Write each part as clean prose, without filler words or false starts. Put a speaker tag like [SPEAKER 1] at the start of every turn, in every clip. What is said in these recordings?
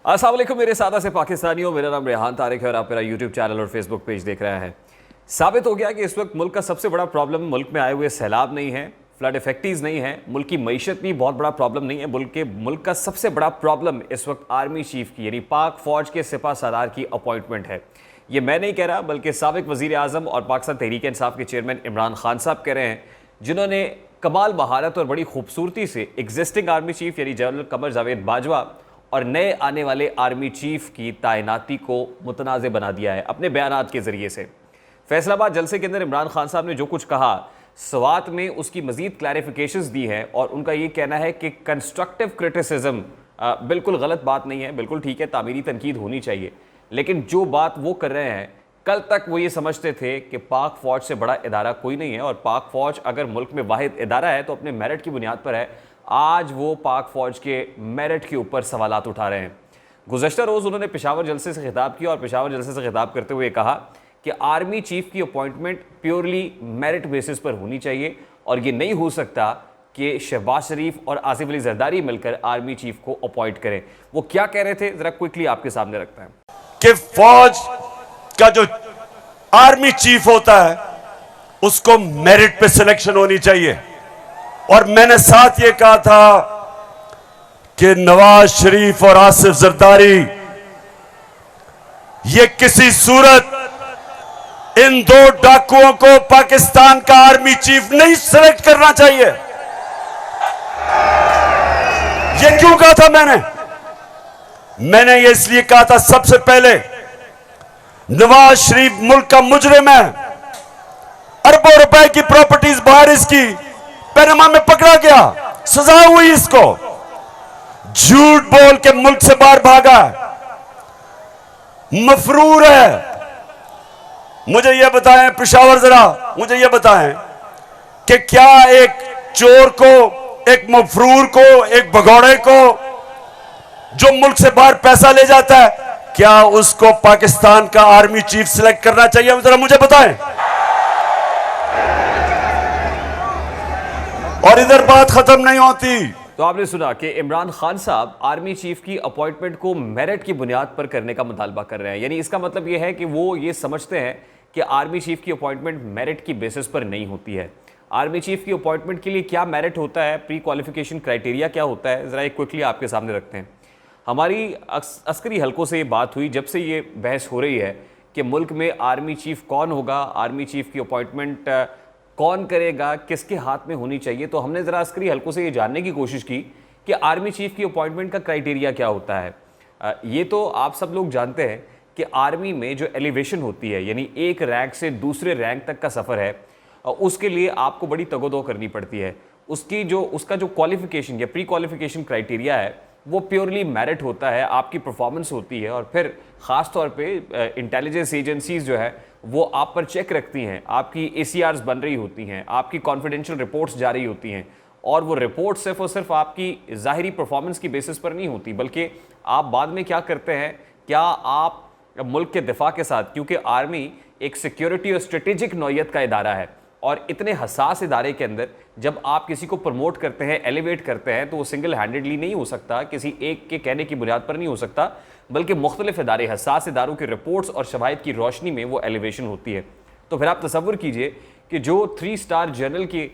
[SPEAKER 1] अस्सलाम वालेकुम मेरे सादा से पाकिस्तानियों, मेरा नाम रेहान तारिक है और आप मेरा यूट्यूब चैनल और फेसबुक पेज देख रहे हैं। साबित हो गया कि इस वक्त मुल्क का सबसे बड़ा प्रॉब्लम मुल्क में आए हुए सैलाब नहीं है, फ्लड इफेक्टीज नहीं है, मुल्क की मईशत भी बहुत बड़ा प्रॉब्लम नहीं है, बल्कि मुल्क का सबसे बड़ा प्रॉब्लम इस वक्त आर्मी चीफ की यानी पाक फौज के सिपा सालार की अपॉइंटमेंट है। ये मैं नहीं कह रहा बल्कि साबिक वज़ीर आज़म और पाकिस्तान तहरीक इंसाफ के चेयरमैन इमरान खान साहब कह रहे हैं, जिन्होंने कमाल महारत और बड़ी खूबसूरती से एग्जिस्टिंग आर्मी चीफ यानी जनरल कमर जावेद बाजवा और नए आने वाले आर्मी चीफ की तैनाती को मुतनाज़ बना दिया है अपने बयानात के ज़रिए से। फैसलाबाद जलसे के अंदर इमरान खान साहब ने जो कुछ कहा, सवात में उसकी मज़ीद क्लैरिफिकेशंस दी हैं और उनका ये कहना है कि कंस्ट्रक्टिव क्रिटिसिज्म बिल्कुल गलत बात नहीं है, बिल्कुल ठीक है, तामीरी तनकीद होनी चाहिए, लेकिन जो बात वो कर रहे हैं, कल तक वो ये समझते थे कि पाक फ़ौज से बड़ा इदारा कोई नहीं है और पाक फ़ौज अगर मुल्क में वाहिद इदारा है तो अपने मेरिट की बुनियाद पर है। आज वो पाक फ़ौज के मेरिट के ऊपर सवालात उठा रहे हैं। गुज़श्ता रोज़ उन्होंने पेशावर जलसे से खिताब किया और पेशावर जलसे से खिताब करते हुए कहा कि आर्मी चीफ की अपॉइंटमेंट प्योरली मेरिट बेसिस पर होनी चाहिए और ये नहीं हो सकता कि शहबाज शरीफ और आसिफ अली जरदारी मिलकर आर्मी चीफ को अपॉइंट करें। वो क्या कह रहे थे, ज़रा क्विकली आपके सामने रखते हैं
[SPEAKER 2] कि फौज का जो आर्मी चीफ होता है उसको मेरिट पे सिलेक्शन होनी चाहिए। और मैंने साथ ये कहा था कि नवाज शरीफ और आसिफ जरदारी ये किसी सूरत इन दो डाकुओं को पाकिस्तान का आर्मी चीफ नहीं सिलेक्ट करना चाहिए। ये क्यों कहा था मैंने ये इसलिए कहा था, सबसे पहले नवाज शरीफ मुल्क का मुजरिम है, अरबों रुपए की प्रॉपर्टीज बाहर इसकी पैनामा में पकड़ा गया, सजा हुई इसको, झूठ बोल के मुल्क से बाहर भागा, मफरूर है। मुझे यह बताएं पेशावर, जरा मुझे यह बताएं कि क्या एक चोर को, एक मफरूर को, एक भगौड़े को जो मुल्क से बाहर पैसा ले जाता है, क्या उसको पाकिस्तान का आर्मी चीफ सिलेक्ट करना चाहिए? जरा मुझे बताएं। और इधर बात खत्म नहीं होती।
[SPEAKER 1] तो आपने सुना कि इमरान खान साहब आर्मी चीफ की अपॉइंटमेंट को मेरिट की बुनियाद पर करने का मुतालबा कर रहे हैं। यानी इसका मतलब यह है कि वो ये समझते हैं कि आर्मी चीफ की अपॉइंटमेंट मेरिट की बेसिस पर नहीं होती है। आर्मी चीफ की अपॉइंटमेंट के लिए क्या मेरिट होता है, प्री क्वालिफिकेशन क्राइटेरिया क्या होता है, ज़रा एक क्विकली आपके सामने रखते हैं। हमारी अस्करी हलकों से ये बात हुई जब से ये बहस हो रही है कि मुल्क में आर्मी चीफ कौन होगा, आर्मी चीफ की अपॉइंटमेंट कौन करेगा, किसके हाथ में होनी चाहिए, तो हमने ज़रा अस्करी हलकों से ये जानने की कोशिश की कि आर्मी चीफ की अपॉइंटमेंट का क्राइटेरिया क्या होता है। ये तो आप सब लोग जानते हैं कि आर्मी में जो एलिवेशन होती है, यानी एक रैंक से दूसरे रैंक तक का सफ़र है, उसके लिए आपको बड़ी तगोदो करनी पड़ती है। उसका जो क्वालिफिकेशन या प्री क्वालिफिकेशन क्राइटेरिया है वो प्योरली मेरिट होता है, आपकी परफॉर्मेंस होती है और फिर ख़ास तौर पे इंटेलिजेंस एजेंसीज जो है वो आप पर चेक रखती हैं, आपकी ACRs बन रही होती हैं, आपकी कॉन्फिडेंशियल रिपोर्ट्स जारी होती हैं और वो रिपोर्ट सिर्फ और सिर्फ आपकी ज़ाहिरी परफॉर्मेंस की बेसिस पर नहीं होती, बल्कि आप बाद में क्या करते हैं, क्या आप मुल्क के दिफा के साथ, क्योंकि आर्मी एक सिक्योरिटी और स्ट्रेटेजिक नौयत का इदारा है और इतने हसास इदारे के अंदर जब आप किसी को प्रमोट करते हैं, एलिवेट करते हैं, तो वो सिंगल हैंडेडली नहीं हो सकता, किसी एक के कहने की बुनियाद पर नहीं हो सकता, बल्कि मुख्तलिफ इदारे, हसास इदारों की रिपोर्ट्स और शवाहिद की रोशनी में वो एलिवेशन होती है। तो फिर आप तसव्वुर कीजिए कि जो 3 स्टार जनरल के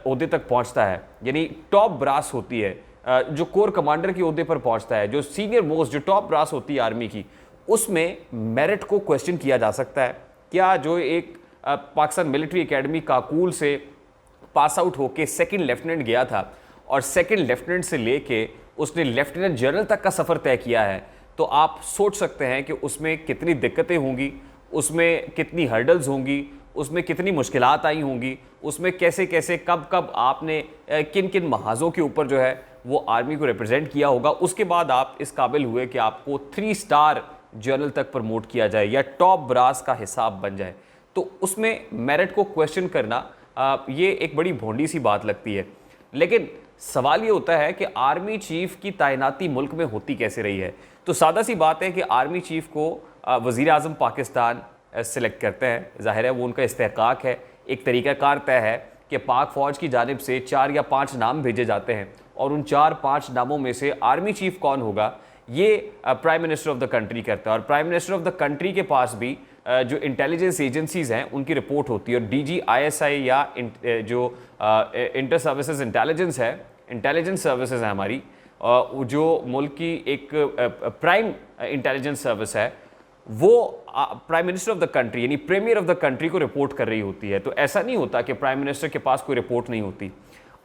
[SPEAKER 1] ओहदे तक पहुँचता है, यानी टॉप ब्रास होती है, जो कोर कमांडर के ओहदे पर पहुँचता है, जो सीनियर मोस्ट, जो टॉप ब्रास होती है आर्मी की, उसमें मेरिट को क्वेश्चन किया जा सकता है। क्या जो एक पाकिस्तान मिलिट्री एकेडमी काकूल से पास आउट होके सेकंड लेफ्टिनेंट गया था और सेकंड लेफ्टिनेंट से लेके उसने लेफ्टिनेंट जनरल तक का सफ़र तय किया है, तो आप सोच सकते हैं कि उसमें कितनी दिक्कतें होंगी, उसमें कितनी हर्डल्स होंगी, उसमें कितनी मुश्किलात आई होंगी, उसमें कैसे कैसे कब कब आपने किन किन महाजों के ऊपर जो है वो आर्मी को रिप्रेजेंट किया होगा, उसके बाद आप इस काबिल हुए कि आपको 3 स्टार जनरल तक प्रमोट किया जाए या टॉप ब्रास का हिसाब बन जाए। तो उसमें मेरिट को क्वेश्चन करना ये एक बड़ी भोंडी सी बात लगती है। लेकिन सवाल ये होता है कि आर्मी चीफ की तैनाती मुल्क में होती कैसे रही है। तो सादा सी बात है कि आर्मी चीफ को वज़ीर आज़म पाकिस्तान सेलेक्ट करते हैं, ज़ाहिर है वो उनका इस्तेहकाक है, एक तरीक़ाकार तय है कि पाक फ़ौज की जानिब से 4 या 5 नाम भेजे जाते हैं और उन 4-5 नामों में से आर्मी चीफ कौन होगा ये prime minister of the country करता है। और prime minister of the country के पास भी जो इंटेलिजेंस एजेंसीज हैं उनकी रिपोर्ट होती है, और DGISI या जो इंटर सर्विसेज इंटेलिजेंस सर्विसेज है हमारी, जो मुल्क की एक प्राइम इंटेलिजेंस सर्विस है, वो prime minister of the country यानी प्रीमियर ऑफ द कंट्री को रिपोर्ट कर रही होती है। तो ऐसा नहीं होता कि प्राइम मिनिस्टर के पास कोई रिपोर्ट नहीं होती।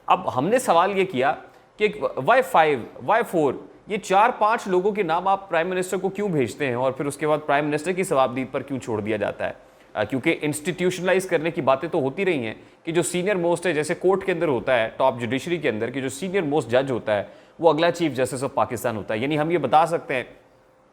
[SPEAKER 1] अब हमने सवाल ये किया कि वाई 5 वाई 4 ये 4-5 लोगों के नाम आप प्राइम मिनिस्टर को क्यों भेजते हैं और फिर उसके बाद प्राइम मिनिस्टर की जवाबदीद पर क्यों छोड़ दिया जाता है? क्योंकि इंस्टीट्यूशनलाइज करने की बातें तो होती रही हैं कि जो सीनियर मोस्ट है, जैसे कोर्ट के अंदर होता है, टॉप जुडिशरी के अंदर कि जो सीनियर मोस्ट जज होता है वो अगला चीफ जस्टिस ऑफ पाकिस्तान होता है। यानी हम ये बता सकते हैं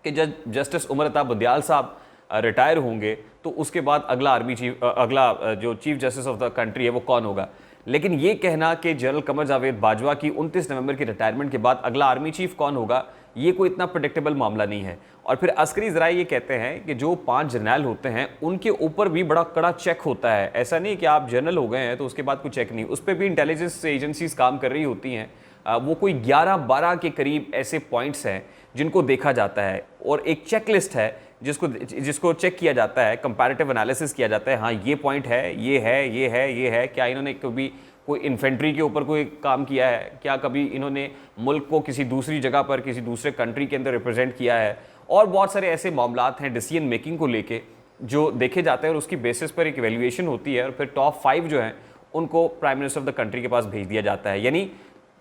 [SPEAKER 1] कि जब जस्टिस उमर अता बंदियाल साहब रिटायर होंगे तो उसके बाद अगला जो chief justice of the country है वो कौन होगा। लेकिन ये कहना कि जनरल कमर जावेद बाजवा की 29 नवंबर की रिटायरमेंट के बाद अगला आर्मी चीफ कौन होगा, ये कोई इतना प्रेडिक्टेबल मामला नहीं है। और फिर अस्करी ज़राए ये कहते हैं कि जो 5 जर्नल होते हैं उनके ऊपर भी बड़ा कड़ा चेक होता है। ऐसा नहीं कि आप जनरल हो गए हैं तो उसके बाद कोई चेक नहीं, उस पर भी इंटेलिजेंस एजेंसीज काम कर रही होती हैं। वो कोई 11-12 के करीब ऐसे पॉइंट्स हैं जिनको देखा जाता है, और एक चेकलिस्ट है जिसको चेक किया जाता है, कंपैरेटिव एनालिसिस किया जाता है। हाँ, ये पॉइंट है, ये है, क्या इन्होंने कभी कोई इन्फेंट्री के ऊपर कोई काम किया है, क्या कभी इन्होंने मुल्क को किसी दूसरी जगह पर किसी दूसरे कंट्री के अंदर रिप्रेजेंट किया है। और बहुत सारे ऐसे मामलात हैं डिसीजन मेकिंग को लेके जो देखे जाते हैं और उसकी बेसिस पर एक एवेल्युएशन होती है, और फिर टॉप 5 जो हैं उनको prime minister of the country के पास भेज दिया जाता है। यानी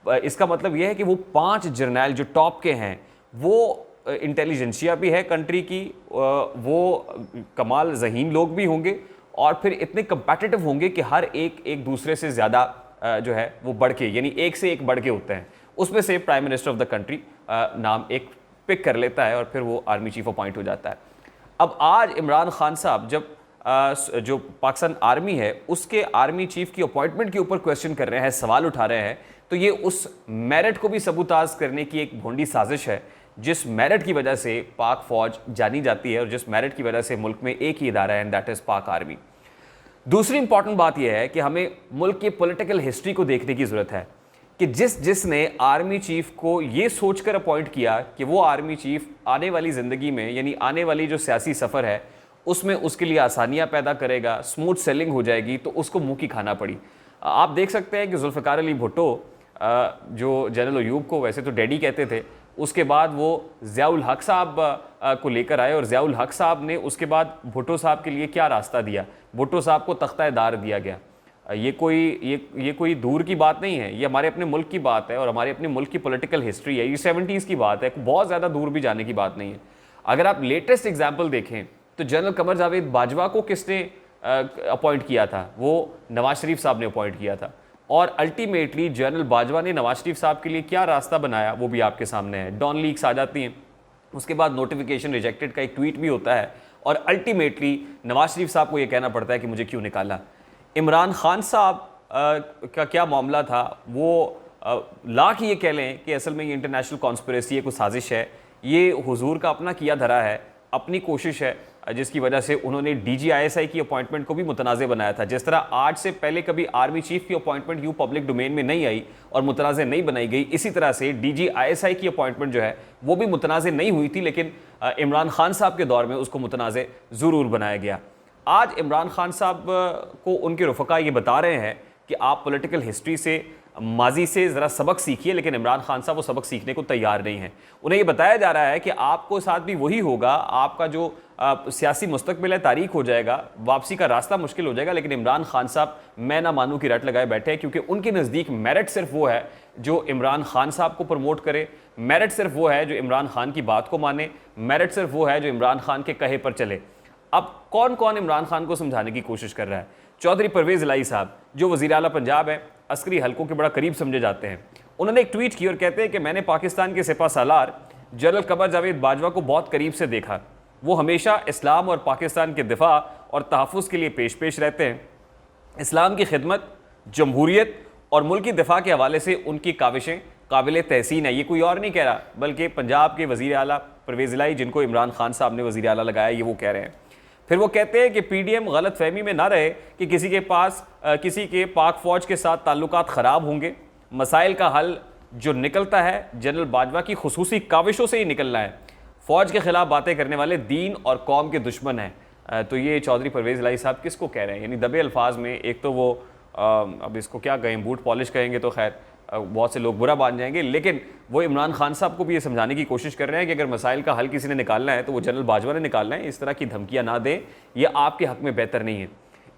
[SPEAKER 1] इसका मतलब यह है कि वो 5 जर्नल जो टॉप के हैं वो इंटेलिजेंसिया भी है कंट्री की, वो कमाल ज़हीन लोग भी होंगे, और फिर इतने कंपेटिटिव होंगे कि हर एक दूसरे से ज़्यादा जो है वो बढ़ के, यानी एक से एक बढ़ के होते हैं। उसमें से prime minister of the country नाम एक पिक कर लेता है और फिर वो आर्मी चीफ अपॉइंट हो जाता है। अब आज इमरान खान साहब जब जो पाकिस्तान आर्मी है उसके आर्मी चीफ की अपॉइंटमेंट के ऊपर क्वेश्चन कर रहे हैं, सवाल उठा रहे हैं, तो ये उस मेरिट को भी सबूताज करने की एक भोंडी साजिश है जिस मेरिट की वजह से पाक फौज जानी जाती है और जिस मेरिट की वजह से मुल्क में एक ही इदारा है, एंड दैट इज पाक आर्मी। दूसरी इंपॉर्टेंट बात यह है कि हमें मुल्क की पॉलिटिकल हिस्ट्री को देखने की जरूरत है कि जिसने आर्मी चीफ को ये सोचकर अपॉइंट किया कि वो आर्मी चीफ आने वाली ज़िंदगी में, यानी आने वाली जो सियासी सफ़र है उसमें उसके लिए आसानियाँ पैदा करेगा, स्मूथ सेलिंग हो जाएगी, तो उसको मुँह की खाना पड़ी। आप देख सकते हैं कि जुल्फ़िकार अली भुट्टो जो जनरल अयूब को वैसे तो डैडी कहते थे, उसके बाद वो ज़ियाउल हक साहब को लेकर आए, और ज़ियाउल हक साहब ने उसके बाद भुट्टो साहब के लिए क्या रास्ता दिया, भुट्टो साहब को तख्ता-ए-दार दिया गया। ये कोई दूर की बात नहीं है, ये हमारे अपने मुल्क की बात है और हमारे अपने मुल्क की पॉलिटिकल हिस्ट्री है। ये 70s की बात है, बहुत ज़्यादा दूर भी जाने की बात नहीं है। अगर आप लेटेस्ट एग्जाम्पल देखें तो जनरल कमर जावेद बाजवा को किसने अपॉइंट किया था? वो नवाज शरीफ साहब ने अपॉइंट किया था, और अल्टीमेटली जनरल बाजवा ने नवाज शरीफ साहब के लिए क्या रास्ता बनाया वो भी आपके सामने है। डॉन लीक्स आ जाती हैं, उसके बाद नोटिफिकेशन रिजेक्टेड का एक ट्वीट भी होता है, और अल्टीमेटली नवाज शरीफ साहब को ये कहना पड़ता है कि मुझे क्यों निकाला। इमरान खान साहब का क्या मामला था, वो लाख ये कह लें कि असल में ये इंटरनेशनल कॉन्स्पिरेसी है, कोई साजिश है, ये हुजूर का अपना किया धरा है, अपनी कोशिश है, जिसकी वजह से उन्होंने DGISI की अपॉइंटमेंट को भी मुतनाज़े बनाया था। जिस तरह आज से पहले कभी आर्मी चीफ की अपॉइंटमेंट यूँ पब्लिक डोमेन में नहीं आई और मुतनाज़े नहीं बनाई गई, इसी तरह से DGISI की अपॉइंटमेंट जो है वो भी मुतनाज़े नहीं हुई थी, लेकिन इमरान खान साहब के दौर में उसको मुतनाज़े ज़रूर बनाया गया। आज इमरान खान साहब को उनके रफ़का ये बता रहे हैं कि आप पॉलिटिकल हिस्ट्री से, माजी से ज़रा सबक सीखिए, लेकिन इमरान खान साहब वो सबक सीखने को तैयार नहीं हैं। उन्हें ये बताया जा रहा है कि आपको साथ भी वही होगा, आपका जो सियासी मुस्तकबिल है तारीख हो जाएगा, वापसी का रास्ता मुश्किल हो जाएगा। लेकिन इमरान खान साहब मैं ना मानूं की रट लगाए बैठे हैं, क्योंकि उनके नज़दीक मेरिट सिर्फ वो है जो इमरान खान साहब को प्रमोट करे, मेरिट सिर्फ वो है जो इमरान खान की बात को माने, मेरिट सिर्फ वो है जो इमरान खान के कहे पर चले। अब कौन कौन इमरान खान को समझाने की कोशिश कर रहा है? चौधरी परवेज़ इलाही साहब जो वज़ीर आला पंजाब है, अस्करी हलकों के बड़ा करीब समझे जाते हैं, उन्होंने एक ट्वीट की और कहते हैं कि मैंने पाकिस्तान के सिपा सालार जनरल कमर जावेद बाजवा को बहुत करीब से देखा, वो हमेशा इस्लाम और पाकिस्तान के दिफा और तहफ़्फ़ुज़ के लिए पेश रहते हैं। इस्लाम की खिदमत, जमहूरियत और मुल्क की दिफा के हवाले से उनकी काविशें काबिल तहसीन है। ये कोई और नहीं कह रहा, बल्कि पंजाब के वज़ीर आला परवेज़ इलाही, जिनको इमरान खान साहब ने वज़ीर आला लगाया, ये वो कह रहे हैं। फिर वो कहते हैं कि PDM गलत फहमी में ना रहे कि किसी के पाक फ़ौज के साथ ताल्लुकात ख़राब होंगे, मसाइल का हल जो निकलता है जनरल बाजवा की खुसूसी काविशों से ही निकलना है। फौज के खिलाफ बातें करने वाले दीन और कौम के दुश्मन हैं। तो ये चौधरी परवेज़ इलाही साहब किसको कह रहे हैं? यानी दबे अल्फाज में, एक तो वो अब इसको क्या कहें, बूट पॉलिश कहेंगे तो खैर बहुत से लोग बुरा मान जाएंगे, लेकिन वो इमरान खान साहब को भी ये समझाने की कोशिश कर रहे हैं कि अगर मसाइल का हल किसी ने निकालना है तो वो जनरल बाजवा ने निकालना है। इस तरह की धमकियां ना दें, ये आपके हक में बेहतर नहीं है।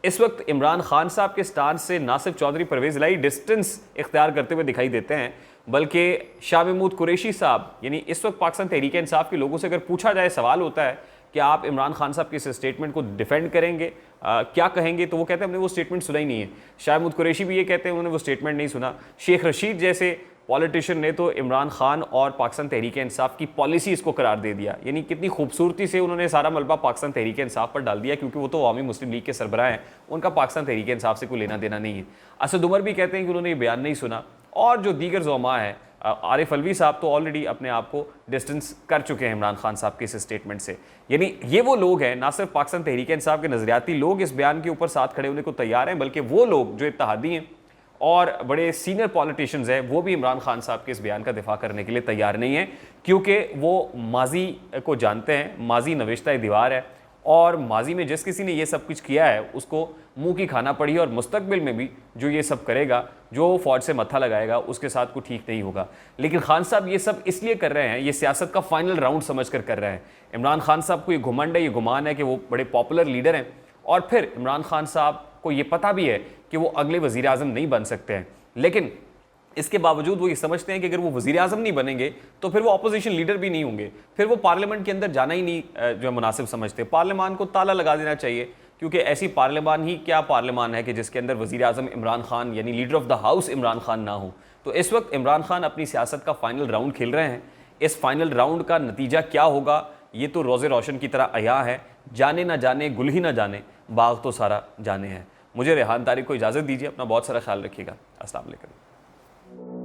[SPEAKER 1] इस वक्त इमरान खान साहब के स्टांस से ना सिर्फ चौधरी परवेज़ इलाही डिस्टेंस इख्तियार करते हुए दिखाई देते हैं, बल्कि शाह महमूद कुरैशी साहब, यानी इस वक्त पाकिस्तान तहरीक इंसाफ के लोगों से अगर पूछा जाए, सवाल होता है कि आप इमरान खान साहब के इस स्टेटमेंट को डिफेंड करेंगे, क्या कहेंगे, तो वो कहते हैं हमने वो स्टेटमेंट सुना ही नहीं है। शाह महमूद कुरैशी भी ये कहते हैं उन्होंने वो स्टेटमेंट नहीं सुना। शेख रशीद जैसे पॉलिटिशियन ने तो इमरान खान और पाकिस्तान तहरीक इंसाफ की पॉलिसी इसको करार दे दिया। यानी कितनी खूबसूरती से उन्होंने सारा मलबा पाकिस्तान तहरीक इंसाफ पर डाल दिया, क्योंकि वो तो अवामी मुस्लिम लीग के सरबराह हैं, उनका पाकिस्तान तहरीक इंसाफ से कोई लेना देना नहीं है। असद उमर भी कहते हैं कि उन्होंने ये बयान नहीं सुना, और जो दीगर ज़ोमा है, आरिफ अलवी साहब तो ऑलरेडी अपने आप को डिस्टेंस कर चुके हैं इमरान खान साहब के इस स्टेटमेंट से। यानी ये वो लोग हैं, ना सिर्फ पाकिस्तान तहरीक इंसाफ के नजरियाती लोग इस बयान के ऊपर साथ खड़े होने को तैयार हैं, बल्कि वो लोग जो इत्तेहादी हैं और बड़े सीनियर पॉलिटिशियंस हैं, वो भी इमरान खान साहब के इस बयान का दिफा करने के लिए तैयार नहीं है, क्योंकि वो माजी को जानते हैं। माजी नविश्ता दीवार है, और माजी में जिस किसी ने ये सब कुछ किया है उसको मुंह की खाना पड़ी है, और मुस्तकबिल में भी जो ये सब करेगा, जो फौज से मत्था लगाएगा, उसके साथ कुछ ठीक नहीं होगा। लेकिन खान साहब ये सब इसलिए कर रहे हैं, ये सियासत का फाइनल राउंड समझ कर रहे हैं। इमरान खान साहब को ये घुमंड है, ये गुमान है कि वो बड़े पॉपुलर लीडर हैं, और फिर इमरान खान साहब को ये पता भी है कि वो अगले वज़ीर आज़म नहीं बन सकते हैं, लेकिन इसके बावजूद वो ये समझते हैं कि अगर वो वज़ीर आज़म नहीं बनेंगे तो फिर वो अपोजिशन लीडर भी नहीं होंगे, फिर वो पार्लियामेंट के अंदर जाना ही नहीं जो है मुनासिब समझते। पार्लियामान को ताला लगा देना चाहिए, क्योंकि ऐसी पार्लियामान ही क्या पार्लियामान है कि जिसके अंदर वज़ीर आज़म इमरान खान यानी leader of the house Imran Khan ना हो। तो इस वक्त इमरान खान अपनी सियासत का फाइनल राउंड खेल रहे हैं। इस फाइनल राउंड का नतीजा क्या होगा ये तो रोज़े रोशन की तरह अया है। जाने ना जाने, गुल ही ना जाने, बाग तो सारा जाने हैं। मुझे रेहान तारिक को इजाज़त दीजिए, अपना बहुत सारा ख्याल रखिएगा। अस्सलाम वालेकुम।